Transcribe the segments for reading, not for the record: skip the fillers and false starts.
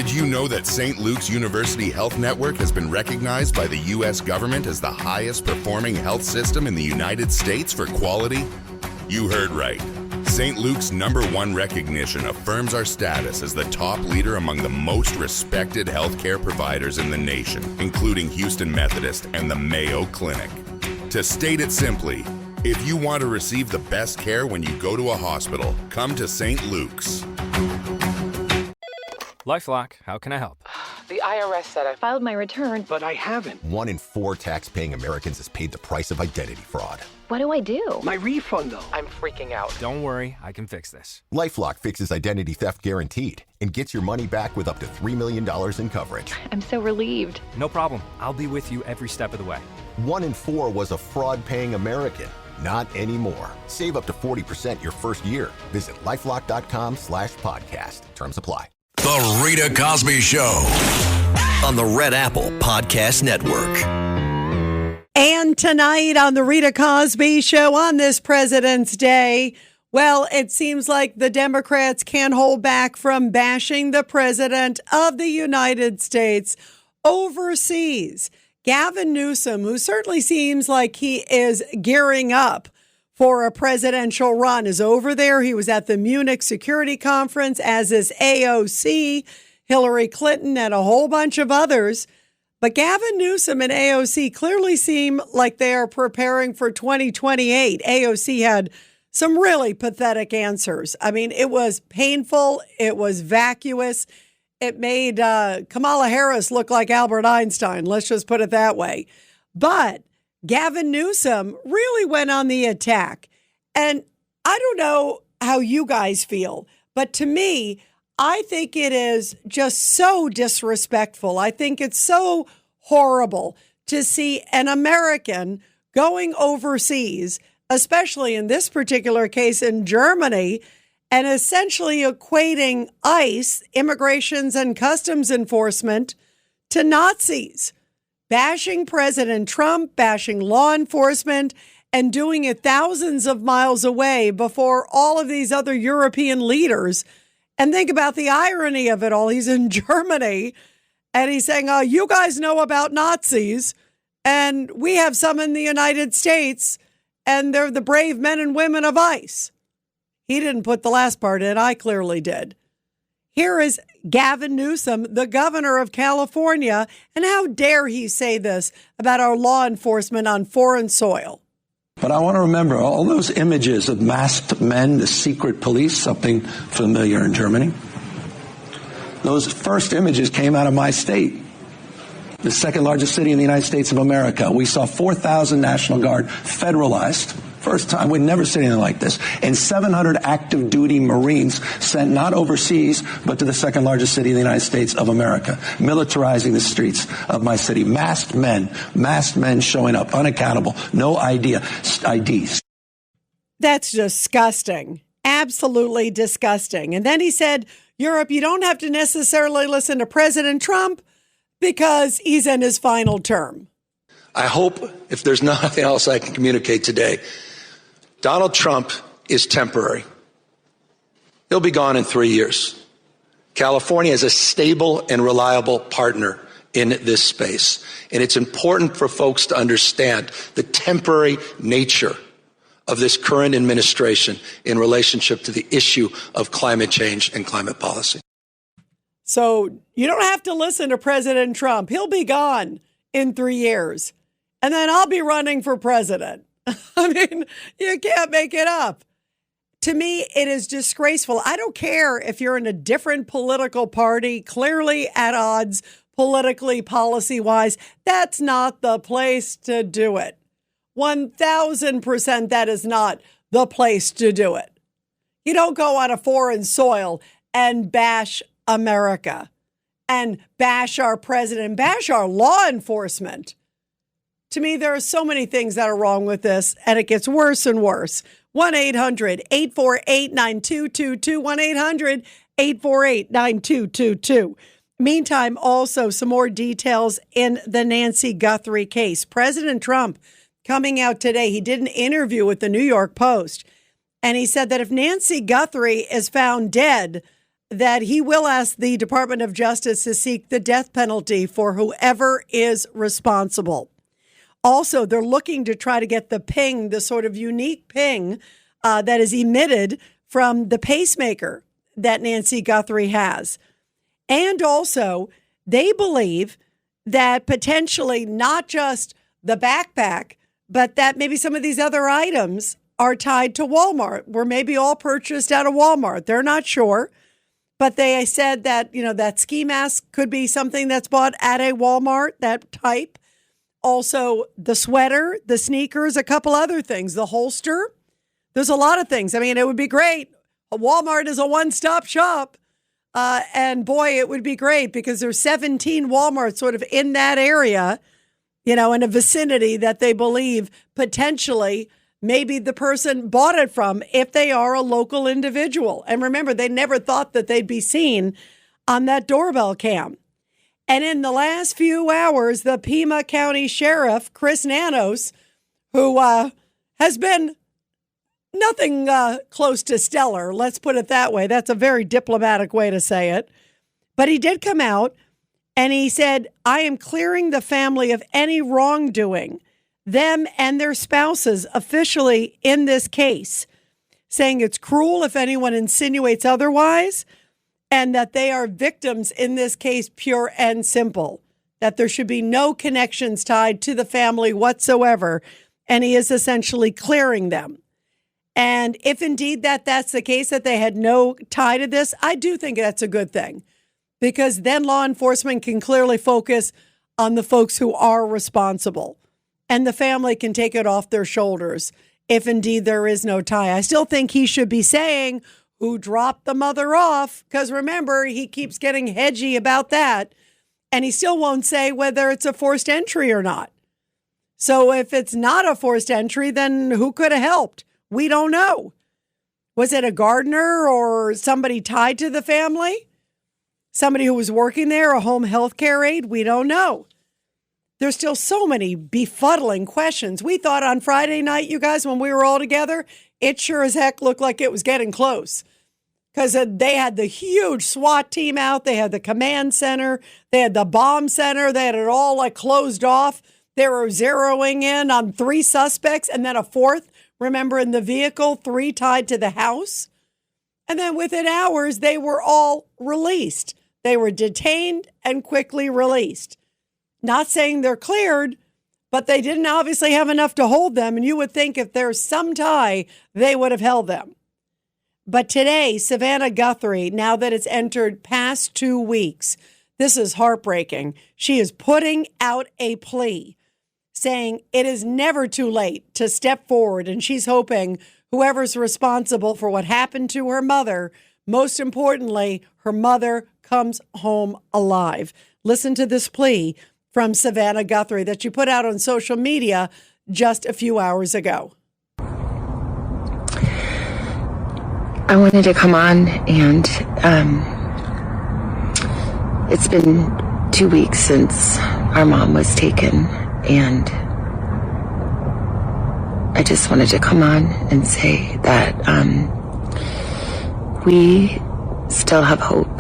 Did you know that St. Luke's University Health Network has been recognized by the U.S. government as the highest performing health system in the United States for quality? You heard right. St. Luke's #1 recognition affirms our status as the top leader among the most respected healthcare providers in the nation, including Houston Methodist and the Mayo Clinic. To state it simply, if you want to receive the best care when you go to a hospital, come to St. Luke's. LifeLock, how can I help? The IRS said I filed my return, but I haven't. 1 in 4 tax-paying Americans has paid the price of identity fraud. What do I do? My refund, though. I'm freaking out. Don't worry, I can fix this. LifeLock fixes identity theft guaranteed and gets your money back with up to $3 million in coverage. I'm so relieved. No problem. I'll be with you every step of the way. 1 in 4 was a fraud-paying American. Not anymore. Save up to 40% your first year. Visit LifeLock.com/podcast. Terms apply. The Rita Cosby Show on the Red Apple Podcast Network. And tonight on the Rita Cosby Show on this President's Day, well, it seems like the Democrats can't hold back from bashing the President of the United States overseas. Gavin Newsom, who certainly seems like he is gearing up for a presidential run, is over there. He was at the Munich Security Conference, as is AOC, Hillary Clinton, and a whole bunch of others. But Gavin Newsom and AOC clearly seem like they are preparing for 2028. AOC had some really pathetic answers. I mean, it was painful. It was vacuous. It made Kamala Harris look like Albert Einstein. Let's just put it that way. But Gavin Newsom really went on the attack. And I don't know how you guys feel, but to me, I think it is just so disrespectful. I think it's so horrible to see an American going overseas, especially in this particular case in Germany, and essentially equating ICE, Immigrations and Customs Enforcement, to Nazis. Bashing President Trump, bashing law enforcement, and doing it thousands of miles away before all of these other European leaders. And think about the irony of it all. He's in Germany, and he's saying, you guys know about Nazis, and we have some in the United States, and they're the brave men and women of ICE. He didn't put the last part in. I clearly did. Here is Gavin Newsom, the governor of California, and how dare he say this about our law enforcement on foreign soil. But I want to remember all those images of masked men, the secret police, something familiar in Germany. Those first images came out of my state, the second largest city in the United States of America. We saw 4,000 National Guard federalized. First time, we'd never seen anything like this. And 700 active duty Marines sent not overseas, but to the second largest city in the United States of America, militarizing the streets of my city. Masked men showing up, unaccountable, no IDs. That's disgusting. Absolutely disgusting. And then he said, Europe, you don't have to necessarily listen to President Trump because he's in his final term. I hope, if there's nothing else I can communicate today, Donald Trump is temporary. He'll be gone in 3 years. California is a stable and reliable partner in this space. And it's important for folks to understand the temporary nature of this current administration in relationship to the issue of climate change and climate policy. So you don't have to listen to President Trump. He'll be gone in 3 years. And then I'll be running for president. I mean, you can't make it up. To me, it is disgraceful. I don't care if you're in a different political party, clearly at odds politically, policy-wise. That's not the place to do it. 1,000% that is not the place to do it. You don't go on a foreign soil and bash America and bash our president, bash our law enforcement. To me, there are so many things that are wrong with this, and it gets worse and worse. 1-800-848-9222, 1-800-848-9222. Meantime, also some more details in the Nancy Guthrie case. President Trump coming out today, he did an interview with the New York Post, and he said that if Nancy Guthrie is found dead, that he will ask the Department of Justice to seek the death penalty for whoever is responsible. Also, they're looking to try to get the ping, the sort of unique ping that is emitted from the pacemaker that Nancy Guthrie has. And also, they believe that potentially not just the backpack, but that maybe some of these other items are tied to Walmart, were maybe all purchased out of Walmart. They're not sure, but they said that, that ski mask could be something that's bought at a Walmart, that type. Also, the sweater, the sneakers, a couple other things, the holster. There's a lot of things. I mean, it would be great. Walmart is a one-stop shop. And boy, it would be great because there's 17 Walmarts sort of in that area, in a vicinity that they believe potentially maybe the person bought it from if they are a local individual. And remember, they never thought that they'd be seen on that doorbell cam. And in the last few hours, the Pima County Sheriff, Chris Nanos, who has been nothing close to stellar, let's put it that way. That's a very diplomatic way to say it. But he did come out and he said, I am clearing the family of any wrongdoing, them and their spouses officially in this case, saying it's cruel if anyone insinuates otherwise, and that they are victims in this case, pure and simple, that there should be no connections tied to the family whatsoever. And he is essentially clearing them. And if indeed that's the case, that they had no tie to this, I do think that's a good thing, because then law enforcement can clearly focus on the folks who are responsible, and the family can take it off their shoulders if indeed there is no tie. I still think he should be saying who dropped the mother off, because remember, he keeps getting hedgy about that, and he still won't say whether it's a forced entry or not. So if it's not a forced entry, then who could have helped? We don't know. Was it a gardener or somebody tied to the family? Somebody who was working there, a home health care aide? We don't know. There's still so many befuddling questions. We thought on Friday night, you guys, when we were all together, it sure as heck looked like it was getting close, because they had the huge SWAT team out. They had the command center. They had the bomb center. They had it all like closed off. They were zeroing in on 3 suspects and then a 4th. Remember, in the vehicle, 3 tied to the house. And then within hours, they were all released. They were detained and quickly released. Not saying they're cleared, but they didn't obviously have enough to hold them. And you would think if there's some tie, they would have held them. But today, Savannah Guthrie, now that it's entered past 2 weeks, this is heartbreaking. She is putting out a plea, saying it is never too late to step forward. And she's hoping whoever's responsible for what happened to her mother, most importantly, her mother comes home alive. Listen to this plea from Savannah Guthrie that she put out on social media just a few hours ago. I wanted to come on, and it's been 2 weeks since our mom was taken, and I just wanted to come on and say that we still have hope,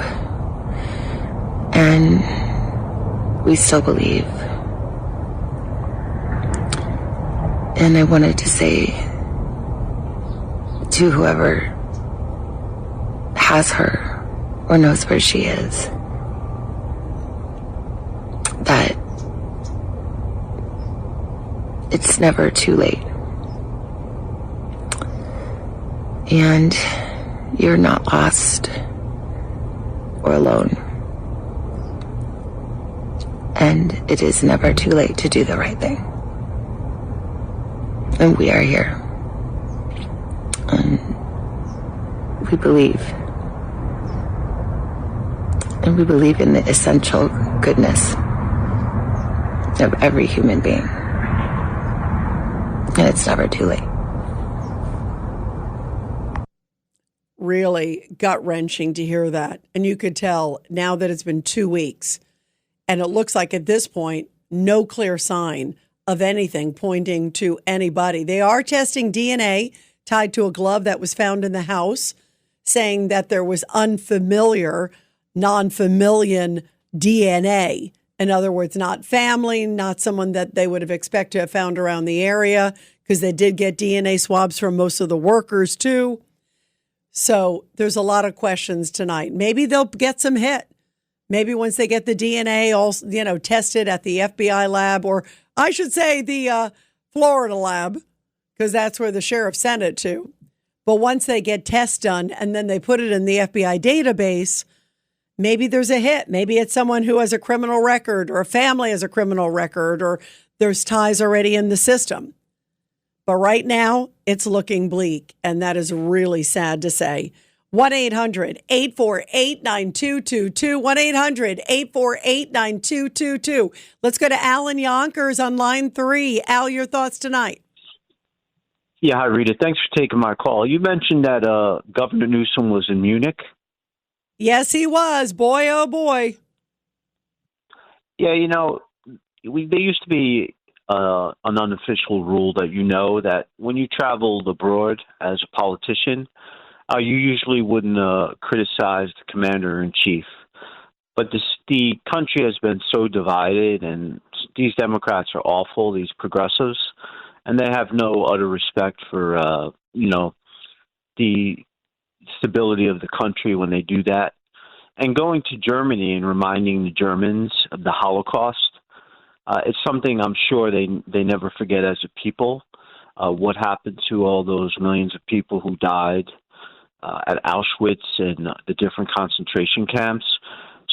and we still believe. And I wanted to say to whoever has her or knows where she is that it's never too late. And you're not lost or alone. And it is never too late to do the right thing. And we are here. And we believe. And we believe in the essential goodness of every human being. And it's never too late. Really gut-wrenching to hear that. And you could tell now that it's been 2 weeks, and it looks like at this point, no clear sign of anything pointing to anybody. They are testing DNA tied to a glove that was found in the house saying that there was unfamiliar, non-familial DNA. In other words, not family, not someone that they would have expected to have found around the area, because they did get DNA swabs from most of the workers too. So there's a lot of questions tonight. Maybe they'll get some hit. Maybe once they get the DNA all, tested at the FBI lab, or I should say the Florida lab, because that's where the sheriff sent it to. But once they get tests done and then they put it in the FBI database, maybe there's a hit. Maybe it's someone who has a criminal record, or a family has a criminal record, or there's ties already in the system. But right now, it's looking bleak, and that is really sad to say. 1-800-848-9222, 1-800-848-9222. Let's go to Al in Yonkers on line 3. Al, your thoughts tonight? Yeah, hi, Rita. Thanks for taking my call. You mentioned that Governor Newsom was in Munich. Yes, he was. Boy, oh boy. Yeah, there used to be an unofficial rule that when you traveled abroad as a politician, you usually wouldn't criticize the commander-in-chief. But the country has been so divided, and these Democrats are awful, these progressives, and they have no utter respect for, the stability of the country when they do that. And going to Germany and reminding the Germans of the Holocaust, it's something I'm sure they never forget as a people, what happened to all those millions of people who died at Auschwitz and the different concentration camps.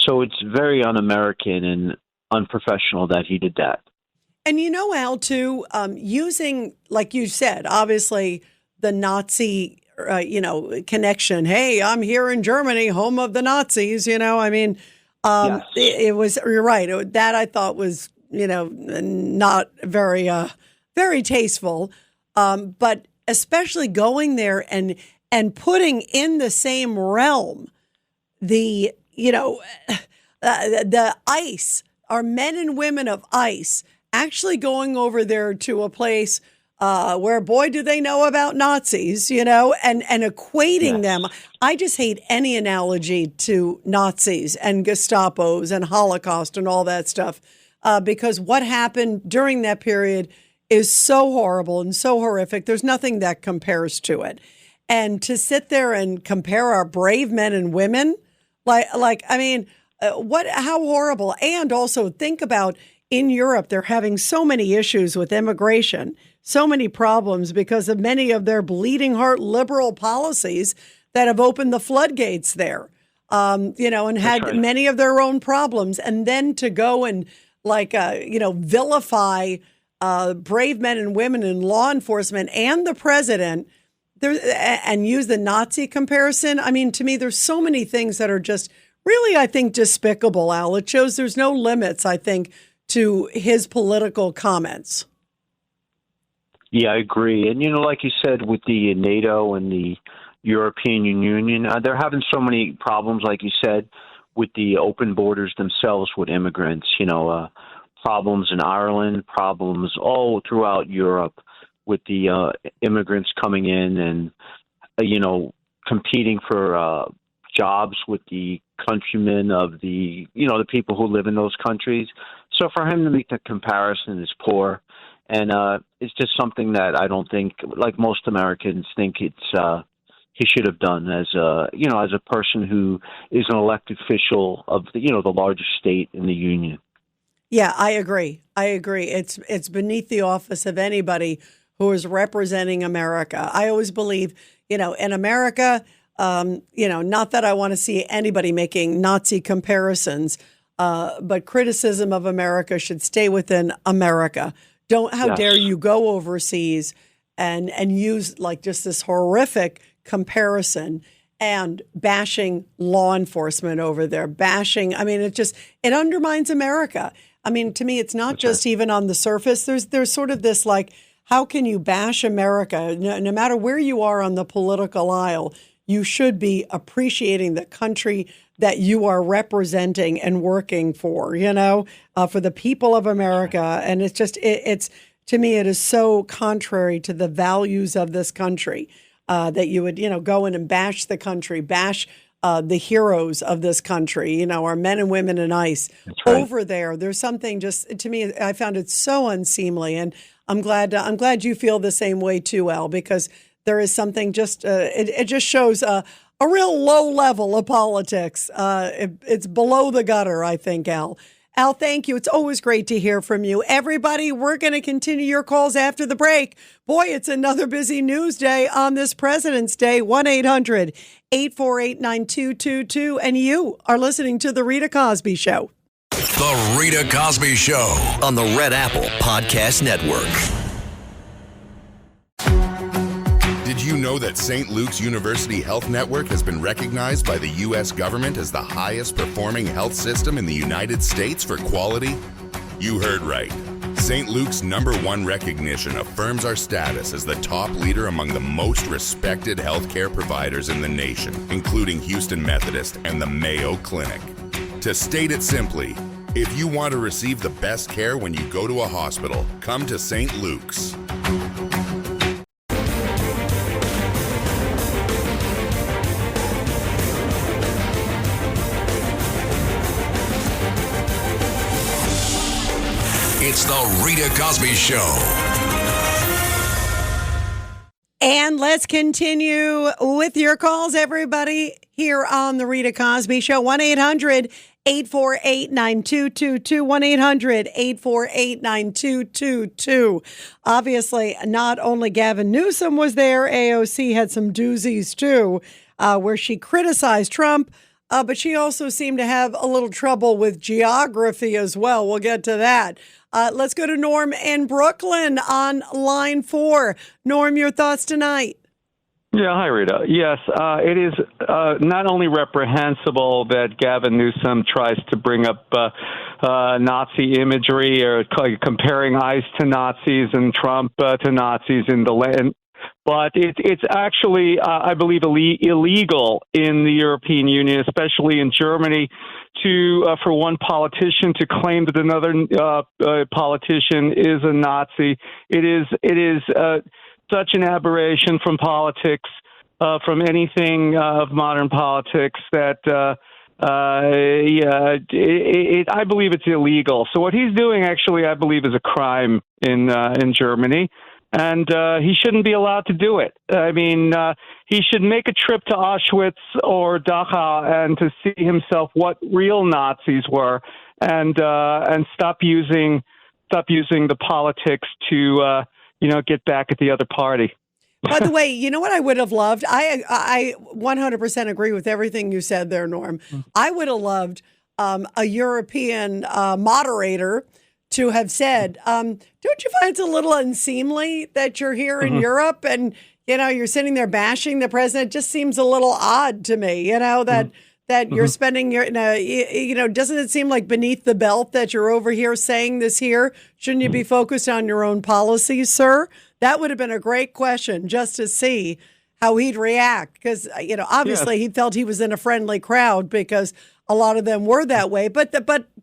So it's very un-American and unprofessional that he did that. And Al, too, using, like you said, obviously the Nazi, connection. Hey, I'm here in Germany, home of the Nazis. Yes. It was, you're right. That I thought was, not very, very tasteful. But especially going there and putting in the same realm the ICE, our men and women of ICE, actually going over there to a place where, boy, do they know about Nazis, and equating them. I just hate any analogy to Nazis and Gestapos and Holocaust and all that stuff, because what happened during that period is so horrible and so horrific. There's nothing that compares to it. And to sit there and compare our brave men and women, how horrible. And also think about, in Europe, they're having so many issues with immigration, so many problems because of many of their bleeding heart liberal policies that have opened the floodgates there, and had right. many of their own problems. And then to go and vilify brave men and women in law enforcement and the president and use the Nazi comparison. I mean, to me, there's so many things that are just really, I think, despicable, Al. It shows there's no limits, I think, to his political comments. Yeah, I agree. And, like you said, with the NATO and the European Union, they're having so many problems, like you said, with the open borders themselves with immigrants, problems in Ireland, problems all throughout Europe with the immigrants coming in and, competing for jobs with the countrymen of the people who live in those countries. So for him to make that comparison is poor. And it's just something that I don't think, like most Americans, think he should have done as a person who is an elected official of the largest state in the union. Yeah, I agree. It's beneath the office of anybody who is representing America. I always believe, in America, not that I want to see anybody making Nazi comparisons, but criticism of America should stay within America. How dare you go overseas and use just this horrific comparison and bashing law enforcement over there, it undermines America. I mean, to me, it's not just even on the surface. There's sort of this how can you bash America? No matter where you are on the political aisle, you should be appreciating the country that you are representing and working for, for the people of America. And it's just, to me, it is so contrary to the values of this country. that you would, go in and bash the country, bash the heroes of this country, our men and women in ICE. That's right. Over there. There's something just, to me, I found it so unseemly. And I'm glad you feel the same way too, Al, because there is something just, it just shows a real low level of politics. It's below the gutter, I think, Al. Al, thank you. It's always great to hear from you. Everybody, we're going to continue your calls after the break. Boy, it's another busy news day on this President's Day. 1-800-848-9222. And you are listening to The Rita Cosby Show. The Rita Cosby Show on the Red Apple Podcast Network. Did you know that St. Luke's University Health Network has been recognized by the U.S. government as the highest performing health system in the United States for quality? You heard right. St. Luke's #1 recognition affirms our status as the top leader among the most respected healthcare providers in the nation, including Houston Methodist and the Mayo Clinic. To state it simply, if you want to receive the best care when you go to a hospital, come to St. Luke's. It's the Rita Cosby Show. And let's continue with your calls, everybody, here on the Rita Cosby Show. 1-800-848-9222. 1-800-848-9222. Obviously, not only Gavin Newsom was there, AOC had some doozies too, where she criticized Trump, but she also seemed to have a little trouble with geography as well. We'll get to that. Let's go to Norm in Brooklyn on line 4. Norm, your thoughts tonight? Yeah, hi, Rita. Yes, it is not only reprehensible that Gavin Newsom tries to bring up Nazi imagery or comparing ICE to Nazis and Trump to Nazis in the land, but it's actually, I believe, illegal in the European Union, especially in Germany, for one politician to claim that another politician is a Nazi. It is such an aberration from politics, from anything of modern politics that I believe it's illegal. So what he's doing, actually, I believe, is a crime in Germany. And he shouldn't be allowed to do it. I mean, he should make a trip to Auschwitz or Dachau and to see himself what real Nazis were, and stop using the politics to get back at the other party. By the way, you know what I would have loved? I 100% agree with everything you said there, Norm. I would have loved a European moderator to have said, don't you find it's a little unseemly that you're here in Europe and, you're sitting there bashing the president? It just seems a little odd to me, that you're spending your, doesn't it seem like beneath the belt that you're over here saying this here? Shouldn't you be focused on your own policies, sir? That would have been a great question just to see how he'd react. Because, obviously he felt he was in a friendly crowd because a lot of them were that way. But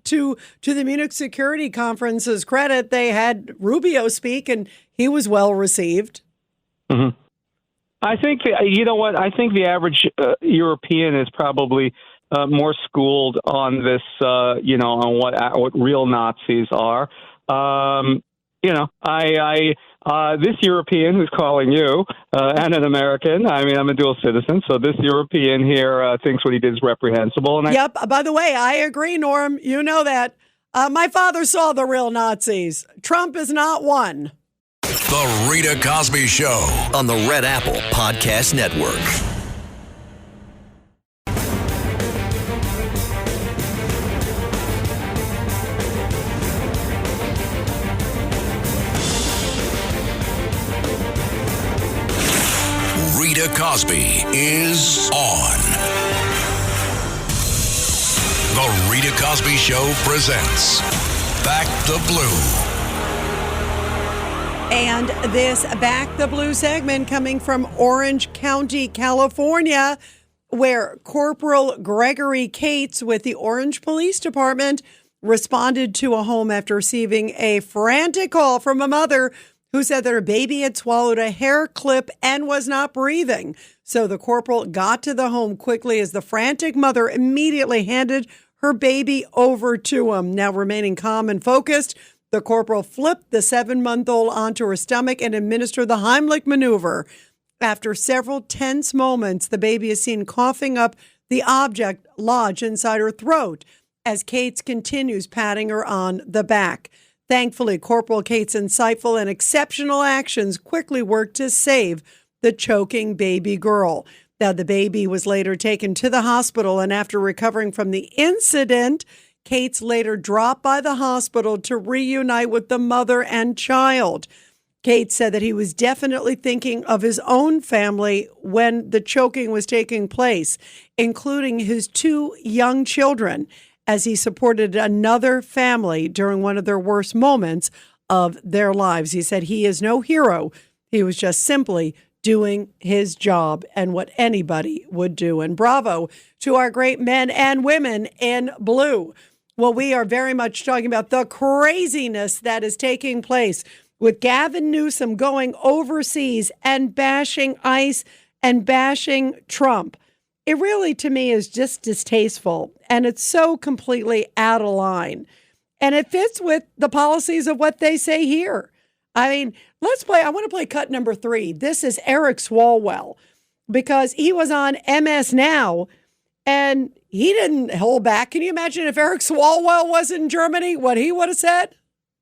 to the Munich Security Conference's credit, they had Rubio speak, and he was well received. Mm-hmm. I think I think the average European is probably more schooled on this, on what real Nazis are. This European who's calling you and an American, I mean, I'm a dual citizen, so this European here thinks what he did is reprehensible. And Yep. By the way, I agree, Norm. You know that. My father saw the real Nazis. Trump is not one. The Rita Cosby Show on the Red Apple Podcast Network. Rita Cosby is on. The Rita Cosby Show presents Back the Blue. And this Back the Blue segment coming from Orange County, California, where Corporal Gregory Cates with the Orange Police Department responded to a home after receiving a frantic call from a mother who said that her baby had swallowed a hair clip and was not breathing. So the corporal got to the home quickly as the frantic mother immediately handed her baby over to him. Now remaining calm and focused, the corporal flipped the 7-month-old onto her stomach and administered the Heimlich maneuver. After several tense moments, the baby is seen coughing up the object lodged inside her throat as Cates continues patting her on the back. Thankfully, Corporal Cates' insightful and exceptional actions quickly worked to save the choking baby girl. Now, the baby was later taken to the hospital, and after recovering from the incident, Cates later dropped by the hospital to reunite with the mother and child. Cates said that he was definitely thinking of his own family when the choking was taking place, including his 2 young children, as he supported another family during one of their worst moments of their lives. He said he is no hero. He was just simply doing his job and what anybody would do. And bravo to our great men and women in blue. Well, we are very much talking about the craziness that is taking place with Gavin Newsom going overseas and bashing ICE and bashing Trump. It really, to me, is just distasteful, and it's so completely out of line. And it fits with the policies of what they say here. I mean, I want to play cut number 3. This is Eric Swalwell, because he was on MS Now, and he didn't hold back. Can you imagine if Eric Swalwell was in Germany, what he would have said?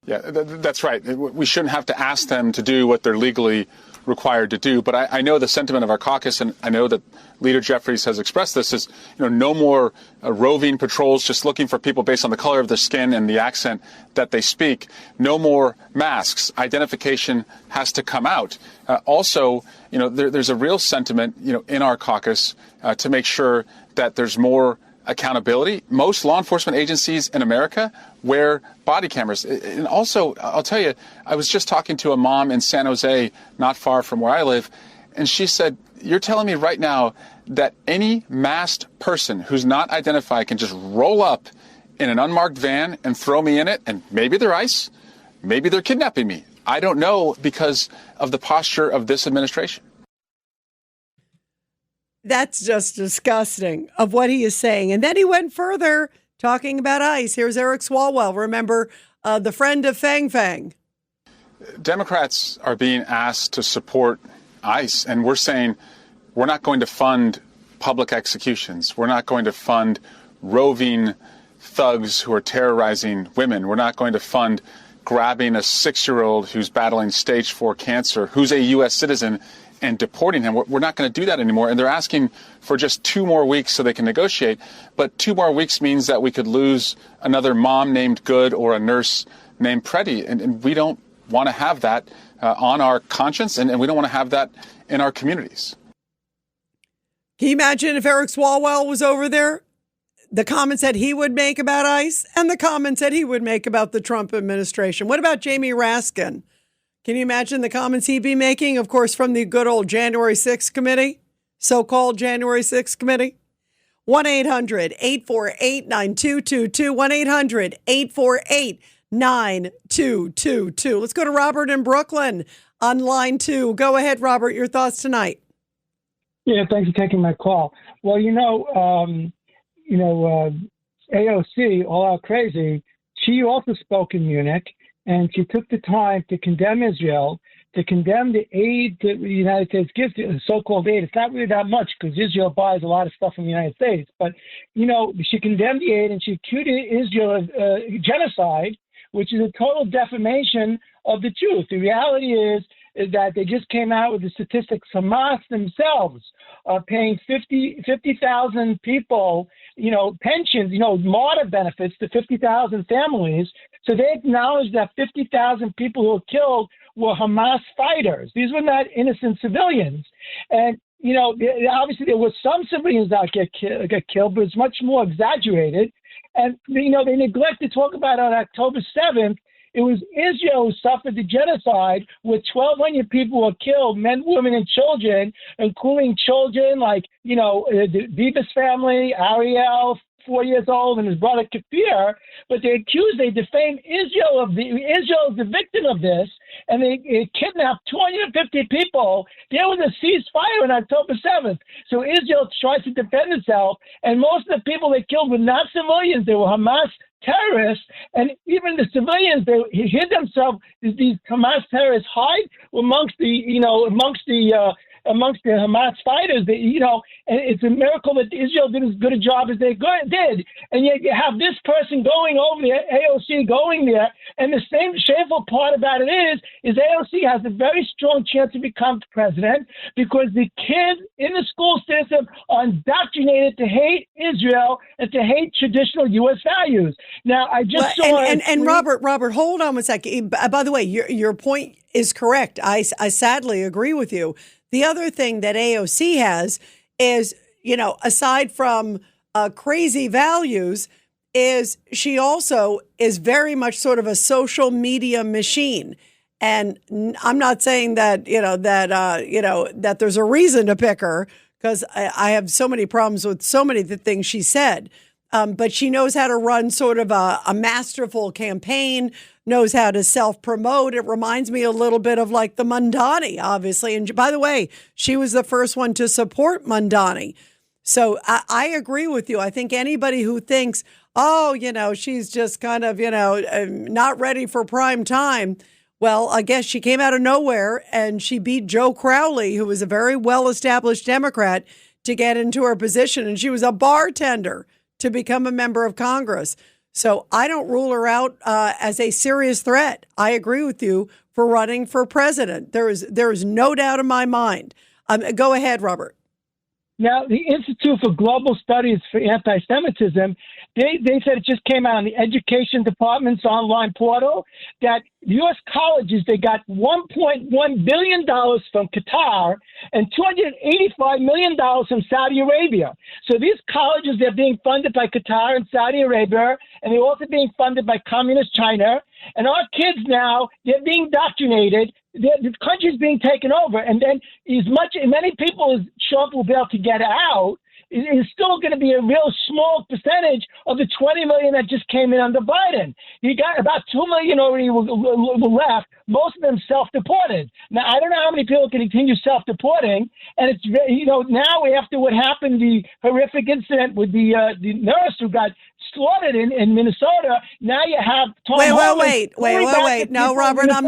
Yeah, that's right. We shouldn't have to ask them to do what they're legally required to do. But I know the sentiment of our caucus, and I know that Leader Jeffries has expressed this, is no more roving patrols just looking for people based on the color of their skin and the accent that they speak. No more masks. Identification has to come out. Also, there's a real sentiment, in our caucus to make sure that there's more accountability. Most law enforcement agencies in America wear body cameras. And also, I'll tell you, I was just talking to a mom in San Jose, not far from where I live, and she said, "You're telling me right now that any masked person who's not identified can just roll up in an unmarked van and throw me in it, and maybe they're ICE, maybe they're kidnapping me. I don't know, because of the posture of this administration." That's just disgusting of what he is saying. And then he went further talking about ICE. Here's Eric Swalwell. Remember, the friend of Fang Fang. Democrats are being asked to support ICE, and we're saying we're not going to fund public executions. We're not going to fund roving thugs who are terrorizing women. We're not going to fund grabbing a 6-year-old who's battling stage 4 cancer, who's a U.S. citizen, and deporting him. We're not going to do that anymore. And they're asking for just 2 more weeks so they can negotiate. But 2 more weeks means that we could lose another mom named Good or a nurse named Preddy. And we don't want to have that on our conscience, and we don't want to have that in our communities. Can you imagine if Eric Swalwell was over there? The comments that he would make about ICE and the comments that he would make about the Trump administration. What about Jamie Raskin? Can you imagine the comments he'd be making, of course, from the good old January 6th committee, so-called January 6th committee? 1-800-848-9222, 1-800-848-9222. Let's go to Robert in Brooklyn on line 2. Go ahead, Robert, your thoughts tonight. Yeah, thanks for taking my call. Well, AOC, All Out Crazy, she also spoke in Munich, and she took the time to condemn Israel, to condemn the aid that the United States gives, the so-called aid. It's not really that much because Israel buys a lot of stuff from the United States. But, she condemned the aid and she accused Israel of genocide, which is a total defamation of the truth. The reality is that they just came out with the statistics. Hamas themselves are paying 50,000 people, pensions, martyr benefits to 50,000 families. So they acknowledge that 50,000 people who were killed were Hamas fighters. These were not innocent civilians. And, obviously there were some civilians that get killed, but it's much more exaggerated. And, they neglect to talk about on October 7th, it was Israel who suffered the genocide where 1,200 people were killed, men, women, and children, including children like, the Bibas family, Ariel, 4 years old, and his brother Kafir. But they defame Israel Israel is the victim of this. and they kidnapped 250 people. There was a ceasefire on October 7th. So Israel tries to defend itself, and most of the people they killed were not civilians. They were Hamas terrorists, and even the civilians, they hid themselves. These Hamas terrorists hide amongst the Hamas fighters, and it's a miracle that Israel did as good a job as they did. And yet you have this person going over there, AOC going there, and the same shameful part about it is AOC has a very strong chance to become president because the kids in the school system are indoctrinated to hate Israel and to hate traditional U.S. values. Now, I just saw... And Robert, hold on one second. By the way, your point is correct. I sadly agree with you. The other thing that AOC has is, aside from crazy values, is she also is very much sort of a social media machine. And I'm not saying that, that there's a reason to pick her, because I have so many problems with so many of the things she said. But she knows how to run sort of a masterful campaign, knows how to self-promote. It reminds me a little bit of like the Mandani, obviously. And by the way, she was the first one to support Mandani. So I agree with you. I think anybody who thinks, she's just kind of, not ready for prime time. Well, I guess she came out of nowhere and she beat Joe Crowley, who was a very well-established Democrat, to get into her position. And she was a bartender to become a member of Congress. So I don't rule her out as a serious threat. I agree with you for running for president. There is no doubt in my mind. Go ahead, Robert. Now, the Institute for Global Studies for Anti-Semitism, they said it just came out on the Education Department's online portal that U.S. colleges, they got $1.1 billion from Qatar and $285 million from Saudi Arabia. So these colleges, they're being funded by Qatar and Saudi Arabia, and they're also being funded by Communist China. And our kids now, they're being indoctrinated. The country's being taken over. And then many people as Trump will be able to get out, is still going to be a real small percentage of the 20 million that just came in under Biden. You got about 2 million already were left, most of them self-deported. Now, I don't know how many people can continue self-deporting, and it's, now after what happened, the horrific incident with the nurse who got slaughtered in Minnesota, now you have Tom Wait. No, Robert, I'm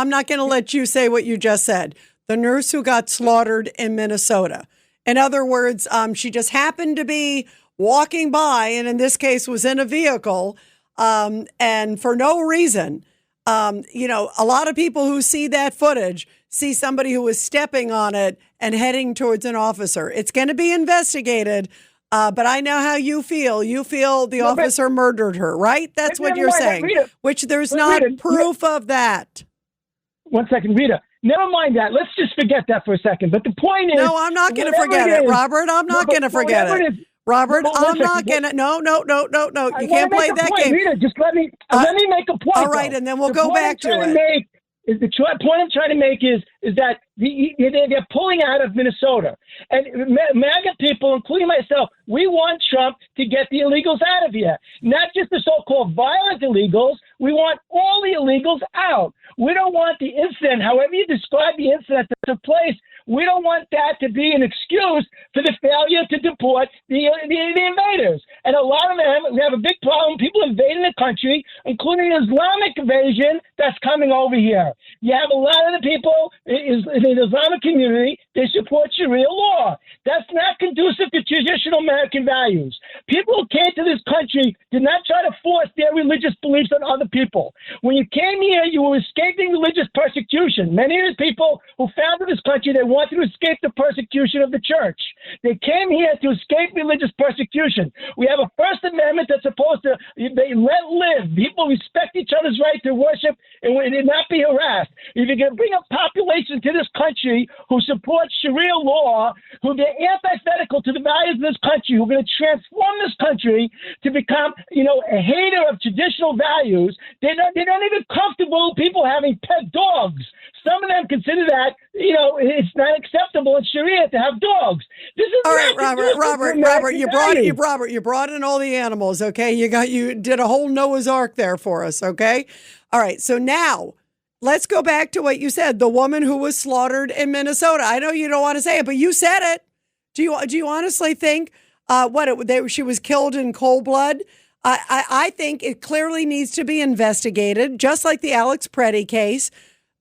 not going to let you say what you just said. The nurse who got slaughtered in Minnesota. In other words, she just happened to be walking by, and in this case was in a vehicle, and for no reason. A lot of people who see that footage see somebody who was stepping on it and heading towards an officer. It's going to be investigated, but I know how you feel. You feel the officer murdered her, right? That's what you're saying, which there's not proof of that. 1 second, Rita. Never mind that. Let's just forget that for a second. But the point is... No, I'm not going to forget it, Robert. I'm not going to forget it. Robert, I'm not going to... No. You can't play that game. Rita, just let me make a point. All right, and then we'll go back to it. The point I'm trying to make is that they're pulling out of Minnesota. And MAGA people, including myself, we want Trump to get the illegals out of here. Not just the so-called violent illegals. We want all the illegals out. We don't want the incident, however you describe the incident that took place, we don't want that to be an excuse for the failure to deport the invaders. And a lot of them, we have a big problem, people invading the country, including the Islamic invasion that's coming over here. You have a lot of the people in the Islamic community, they support Sharia law. That's not conducive to traditional American values. People who came to this country did not try to force their religious beliefs on other people. When you came here, you were escaping religious persecution. Many of the people who founded this country, they wanted to escape the persecution of the church. They came here to escape religious persecution. We have a First Amendment that's supposed to let live. People respect each other's right to worship and not be harassed. If you're going to bring a population to this country who supports Sharia law, who they're antithetical to the values of this country, who are going to transform this country to become, a hater of traditional values, they're not even comfortable with people having pet dogs. Some of them consider that, it's not acceptable in Sharia to have dogs. This is all right, Robert. You brought in all the animals. Okay, you did a whole Noah's Ark there for us. Okay, all right. So now, let's go back to what you said. The woman who was slaughtered in Minnesota. I know you don't want to say it, but you said it. Do you honestly think she was killed in cold blood? I think it clearly needs to be investigated, just like the Alex Preddy case.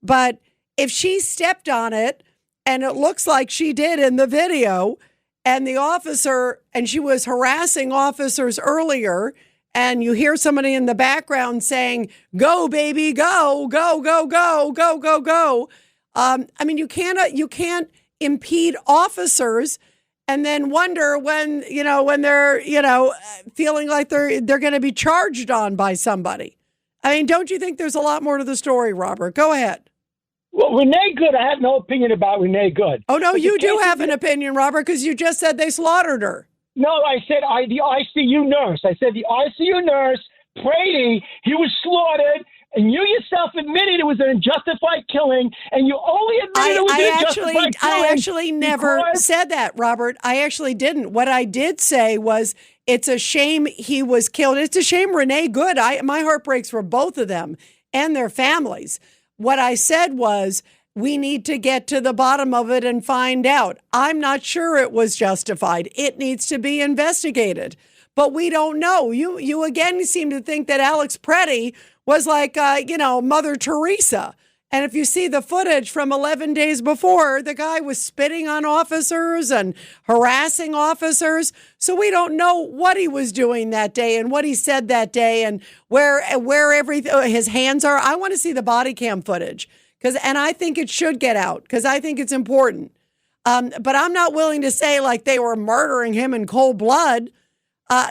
But if she stepped on it, and it looks like she did in the video, and the officer, and she was harassing officers earlier, and you hear somebody in the background saying, "Go, baby, go, go, go, go, go, go, go." I mean, you can't impede officers and then wonder when they're, feeling like they're going to be charged on by somebody. I mean, don't you think there's a lot more to the story, Robert? Go ahead. Well, Renee Good, I have no opinion about Renee Good. Oh, no, you do have an opinion, Robert, because you just said they slaughtered her. No, I said the ICU nurse. I said the ICU nurse, Brady, he was slaughtered, and you yourself admitted it was an unjustified killing, and you only admitted it was an unjustified killing. I actually never said that, Robert. I actually didn't. What I did say was it's a shame he was killed. It's a shame Renee Good. My heart breaks for both of them and their families. What I said was we need to get to the bottom of it and find out. I'm not sure it was justified. It needs to be investigated. But we don't know. You again seem to think that Alex Preddy was like, Mother Teresa. And if you see the footage from 11 days before, the guy was spitting on officers and harassing officers. So we don't know what he was doing that day and what he said that day and where his hands are. I want to see the body cam footage and I think it should get out because I think it's important. But I'm not willing to say like they were murdering him in cold blood.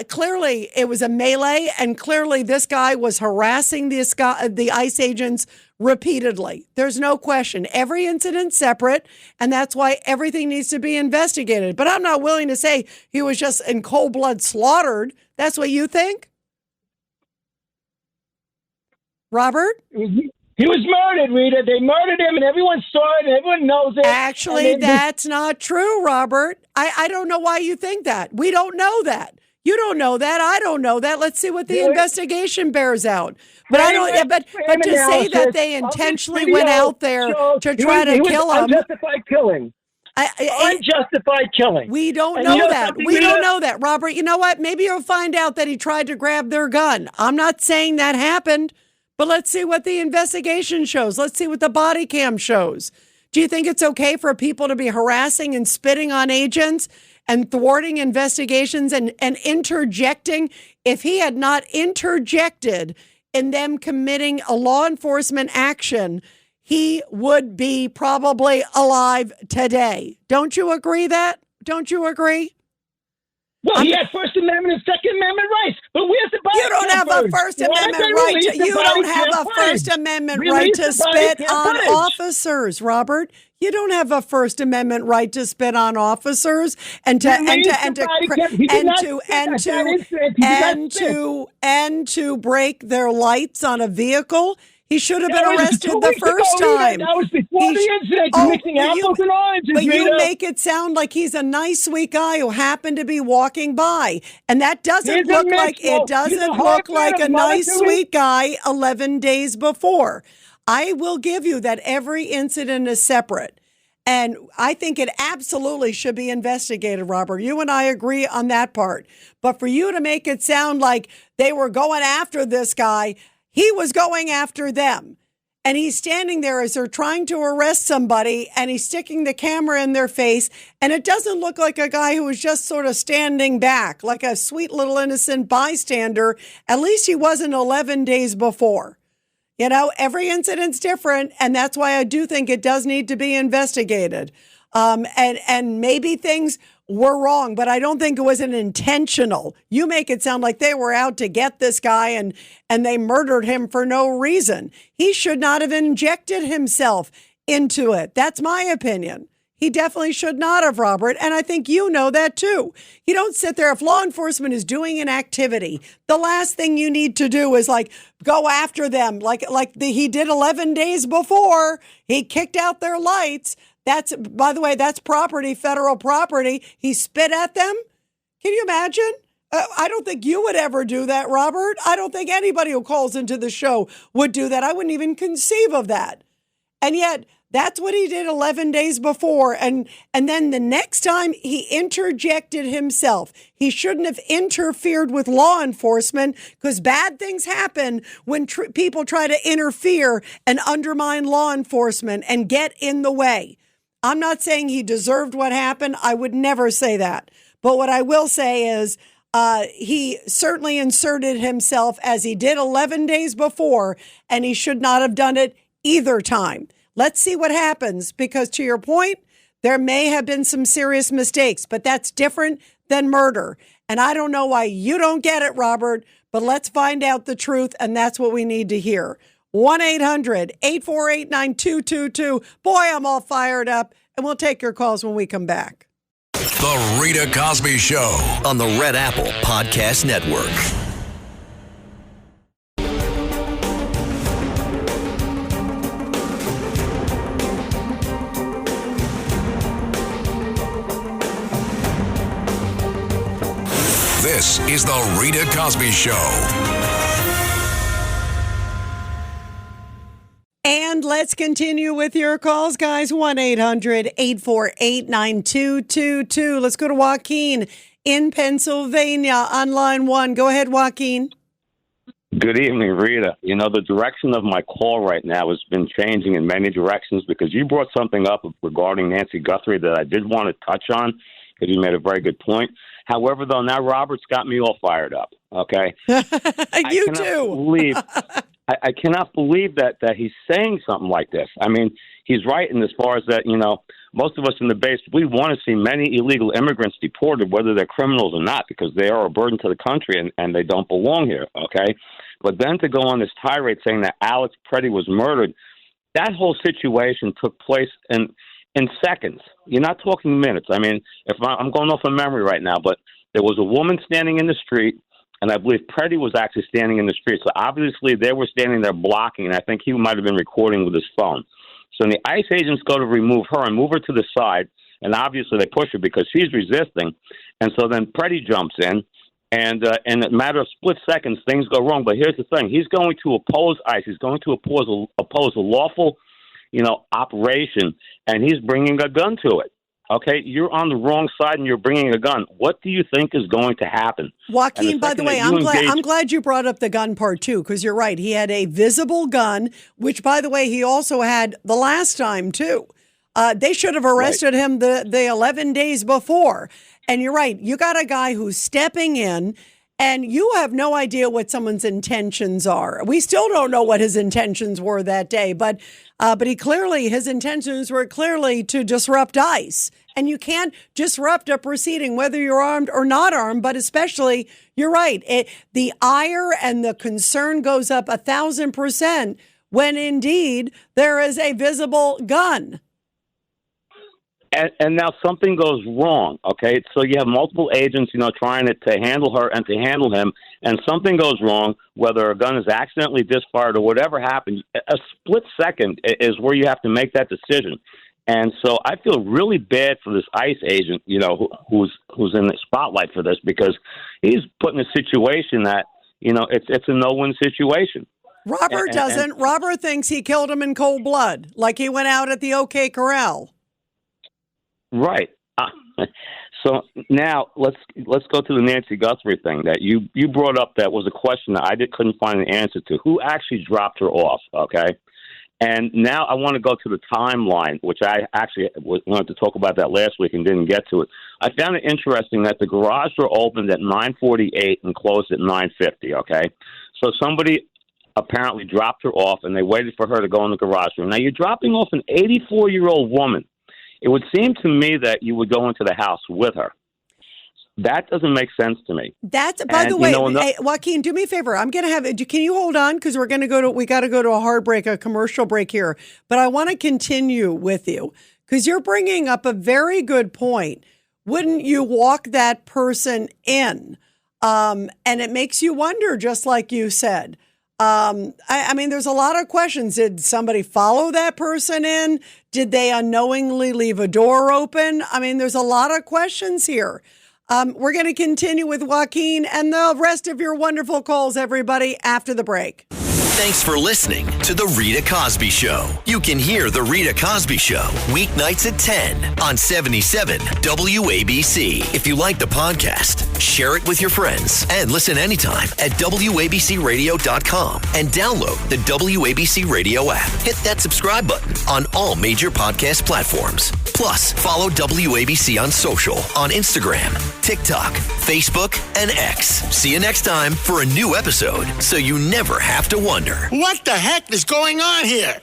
Clearly, it was a melee, and clearly this guy was harassing the ICE agents repeatedly. There's no question. Every incident's separate, and that's why everything needs to be investigated. But I'm not willing to say he was just in cold blood slaughtered. That's what you think? Robert? He was murdered, Rita. They murdered him, and everyone saw it, and everyone knows it. Actually, that's not true, Robert. I don't know why you think that. We don't know that. You don't know that. I don't know that. Let's see what the investigation bears out. But I don't. But to say that they intentionally went out there to try to kill him, unjustified killing. Unjustified killing. We don't know that. We don't know that, Robert. You know what? Maybe you'll find out that he tried to grab their gun. I'm not saying that happened, but let's see what the investigation shows. Let's see what the body cam shows. Do you think it's okay for people to be harassing and spitting on agents and thwarting investigations and interjecting? If he had not interjected in them committing a law enforcement action, he would be probably alive today. Don't you agree that? Don't you agree? Well, he had First Amendment and Second Amendment rights, but where's the body? You don't have a First Amendment right. You don't have a First Amendment right to spit on officers, Robert. You don't have a First Amendment right to spit on officers and to break their lights on a vehicle. He should have been arrested the first time. That was before the incident. Mixing apples and oranges. But you make it sound like he's a nice, sweet guy who happened to be walking by, and that doesn't look like a nice, sweet guy 11 days before. I will give you that every incident is separate. And I think it absolutely should be investigated, Robert. You and I agree on that part. But for you to make it sound like they were going after this guy, he was going after them. And he's standing there as they're trying to arrest somebody, and he's sticking the camera in their face. And it doesn't look like a guy who was just sort of standing back, like a sweet little innocent bystander. At least he wasn't 11 days before. You know, every incident's different, and that's why I do think it does need to be investigated. And maybe things were wrong, but I don't think it was an intentional. You make it sound like they were out to get this guy and they murdered him for no reason. He should not have injected himself into it. That's my opinion. He definitely should not have, Robert. And I think you know that too. You don't sit there. If law enforcement is doing an activity, the last thing you need to do is like go after them he did 11 days before. He kicked out their lights. That's, by the way, that's property, federal property. He spit at them. Can you imagine? I don't think you would ever do that, Robert. I don't think anybody who calls into the show would do that. I wouldn't even conceive of that. And yet, that's what he did 11 days before. And then the next time he interjected himself. He shouldn't have interfered with law enforcement because bad things happen when people try to interfere and undermine law enforcement and get in the way. I'm not saying he deserved what happened. I would never say that. But what I will say is he certainly inserted himself as he did 11 days before, and he should not have done it either time. Let's see what happens, because to your point, there may have been some serious mistakes, but that's different than murder. And I don't know why you don't get it, Robert, but let's find out the truth, and that's what we need to hear. 1-800-848-9222. Boy, I'm all fired up, and we'll take your calls when we come back. The Rita Cosby Show on the Red Apple Podcast Network. This is the Rita Cosby Show. And let's continue with your calls, guys. 1-800-848-9222. Let's go to Joaquin in Pennsylvania on line 1. Go ahead, Joaquin. Good evening, Rita. You know, the direction of my call right now has been changing in many directions because you brought something up regarding Nancy Guthrie that I did want to touch on because you made a very good point. However, though, now Robert's got me all fired up, okay? You too. I cannot believe that he's saying something like this. I mean, he's right in as far as that, you know, most of us in the base, we want to see many illegal immigrants deported, whether they're criminals or not, because they are a burden to the country and they don't belong here, okay? But then to go on this tirade saying that Alex Preddy was murdered, that whole situation took place in seconds. You're not talking minutes. I mean, if I'm going off of memory right now, but there was a woman standing in the street, and I believe Preddy was actually standing in the street. So obviously they were standing there blocking, and I think he might have been recording with his phone. So when the ICE agents go to remove her and move her to the side, and obviously they push her because she's resisting, and so then Preddy jumps in, and in a matter of split seconds, things go wrong. But here's the thing. He's going to oppose ICE. He's going to oppose a lawful, you know, operation, and he's bringing a gun to it. Okay, you're on the wrong side and you're bringing a gun. What do you think is going to happen? Joaquin, by the way, I'm glad you brought up the gun part too, because you're right. He had a visible gun, which, by the way, he also had the last time too. They should have arrested him the 11 days before. And you're right. You got a guy who's stepping in, and you have no idea what someone's intentions are. We still don't know what his intentions were that day, but his intentions were clearly to disrupt ICE. And you can't disrupt a proceeding, whether you're armed or not armed, but especially, you're right, the ire and the concern goes up 1,000% when indeed there is a visible gun. And now something goes wrong, okay? So you have multiple agents, you know, trying to handle her and to handle him, and something goes wrong, whether a gun is accidentally disfired or whatever happens. A split second is where you have to make that decision. And so I feel really bad for this ICE agent, you know, who's in the spotlight for this, because he's put in a situation that, you know, it's a no-win situation. Robert doesn't. Robert thinks he killed him in cold blood, like he went out at the OK Corral. Right. So now let's go to the Nancy Guthrie thing that you brought up. That was a question that I couldn't find an answer to. Who actually dropped her off? Okay. And now I want to go to the timeline, which I actually wanted to talk about that last week and didn't get to it. I found it interesting that the garage door opened at 9:48 and closed at 9:50. Okay. So somebody apparently dropped her off and they waited for her to go in the garage door. Now you're dropping off an 84-year-old woman. It would seem to me that you would go into the house with her. That doesn't make sense to me. That's, by the way, hey, Joaquin, do me a favor. I'm going to have, can you hold on? Because we got to go to a hard break, a commercial break here. But I want to continue with you because you're bringing up a very good point. Wouldn't you walk that person in? And it makes you wonder, just like you said. I mean, there's a lot of questions. Did somebody follow that person in? Did they unknowingly leave a door open? I mean, there's a lot of questions here. We're going to continue with Joaquin and the rest of your wonderful calls, everybody, after the break. Thanks for listening to The Rita Cosby Show. You can hear The Rita Cosby Show weeknights at 10 on 77 WABC. If you like the podcast, share it with your friends and listen anytime at WABCRadio.com and download the WABC Radio app. Hit that subscribe button on all major podcast platforms. Plus, follow WABC on social on Instagram, TikTok, Facebook, and X. See you next time for a new episode so you never have to wonder. What the heck is going on here?